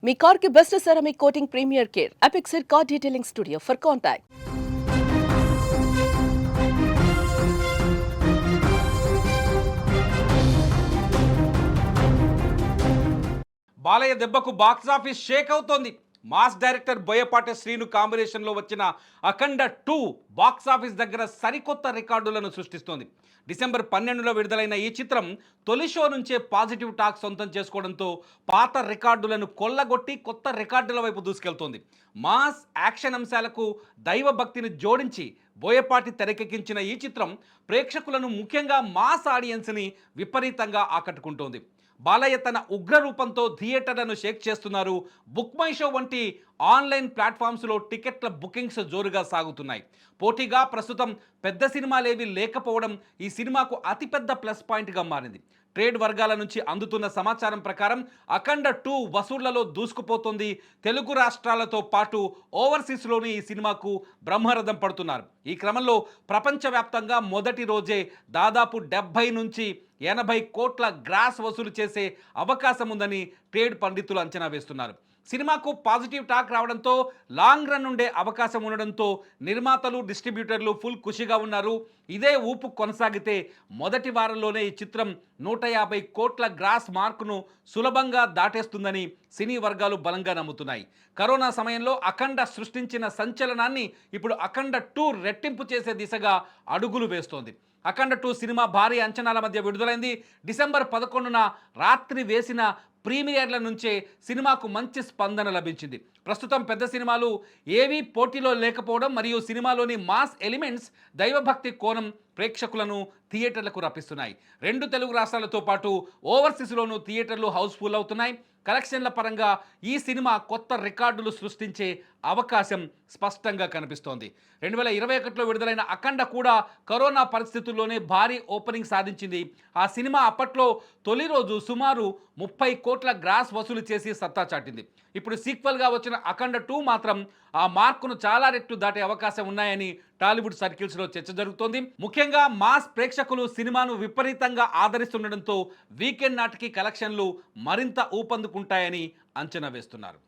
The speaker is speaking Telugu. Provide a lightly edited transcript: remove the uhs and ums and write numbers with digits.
మీ కార్ కి best ceramic coating premier care Apexer car detailing studio for contact. Balayya దెబ్బకు బాక్సాఫీస్ షేక్ అవుతోంది. మాస్ డైరెక్టర్ బోయపాటి శ్రీను కాంబినేషన్లో వచ్చిన అఖండ 2 బాక్సాఫీస్ దగ్గర సరికొత్త రికార్డులను సృష్టిస్తోంది. డిసెంబర్ 12లో విడుదలైన ఈ చిత్రం తొలి షో నుంచే పాజిటివ్ టాక్ సొంతం చేసుకోవడంతో పాత రికార్డులను కొల్లగొట్టి కొత్త రికార్డుల వైపు దూసుకెళ్తోంది. మాస్ యాక్షన్ అంశాలకు దైవభక్తిని జోడించి బోయపాటి తెరకెక్కించిన ఈ చిత్రం ప్రేక్షకులను, ముఖ్యంగా మాస్ ఆడియన్స్ని విపరీతంగా ఆకట్టుకుంటోంది. బాలయ్య తన ఉగ్ర రూపంతో థియేటర్లను షేక్ చేస్తున్నారు. బుక్ మై షో వంటి ఆన్లైన్ ప్లాట్ఫామ్స్లో టికెట్ల బుకింగ్స్ జోరుగా సాగుతున్నాయి. పోటీగా ప్రస్తుతం పెద్ద సినిమాలేవి లేకపోవడం ఈ సినిమాకు అతిపెద్ద ప్లస్ పాయింట్గా మారింది. ట్రేడ్ వర్గాల నుంచి అందుతున్న సమాచారం ప్రకారం అఖండ 2 వసూళ్లలో దూసుకుపోతుంది. తెలుగు రాష్ట్రాలతో పాటు ఓవర్సీస్లోని ఈ సినిమాకు బ్రహ్మరథం పడుతున్నారు. ఈ క్రమంలో ప్రపంచవ్యాప్తంగా మొదటి రోజే దాదాపు 70 నుంచి 80 కోట్ల గ్రాస్ వసూలు చేసే అవకాశం ఉందని ట్రేడ్ పండితులు అంచనా వేస్తున్నారు. సినిమాకు పాజిటివ్ టాక్ రావడంతో లాంగ్ రన్ ఉండే అవకాశం ఉండడంతో నిర్మాతలు, డిస్ట్రిబ్యూటర్లు ఫుల్ ఖుషిగా ఉన్నారు. ఇదే ఊపు కొనసాగితే మొదటి వారంలోనే ఈ చిత్రం 150 కోట్ల గ్రాస్ మార్కును సులభంగా దాటేస్తుందని సినీ వర్గాలు బలంగా నమ్ముతున్నాయి. కరోనా సమయంలో అఖండ సృష్టించిన సంచలనాన్ని ఇప్పుడు అఖండ 2 రెట్టింపు చేసే దిశగా అడుగులు వేస్తోంది. అఖండ 2 సినిమా భారీ అంచనాల మధ్య విడుదలైంది. డిసెంబర్ 11న రాత్రి వేసిన ప్రీమియర్ల నుంచే సినిమాకు మంచి స్పందన లభించింది. ప్రస్తుతం పెద్ద సినిమాలు ఏవీ పోటీలో లేకపోవడం మరియు సినిమాలోని మాస్ ఎలిమెంట్స్, దైవభక్తి కోణం ప్రేక్షకులను థియేటర్లకు రప్పిస్తున్నాయి. 2 తెలుగు రాష్ట్రాలతో పాటు ఓవర్సీస్లోనూ థియేటర్లు హౌస్ఫుల్ అవుతున్నాయి. కలెక్షన్ల పరంగా ఈ సినిమా కొత్త రికార్డులు సృష్టించే అవకాశం స్పష్టంగా కనిపిస్తోంది. 2021లో విడుదలైన అఖండ కూడా కరోనా పరిస్థితుల్లోనే భారీ ఓపెనింగ్ సాధించింది. ఆ సినిమా అప్పట్లో తొలి రోజు సుమారు 30 కోట్ల గ్రాస్ వసూలు చేసి సత్తా చాటింది. ఇప్పుడు సీక్వెల్గా వచ్చిన అఖండ 2 మాత్రం ఆ మార్కును చాలా రెట్లు దాటే అవకాశం ఉన్నాయని టాలీవుడ్ సర్కిల్స్లో చర్చ జరుగుతోంది. ముఖ్యంగా మాస్ ప్రేక్షకులు సినిమాను విపరీతంగా ఆదరిస్తుండడంతో వీకెండ్ నాటికి కలెక్షన్లు మరింత ఊపందుకుంటాయని అంచనా వేస్తున్నారు.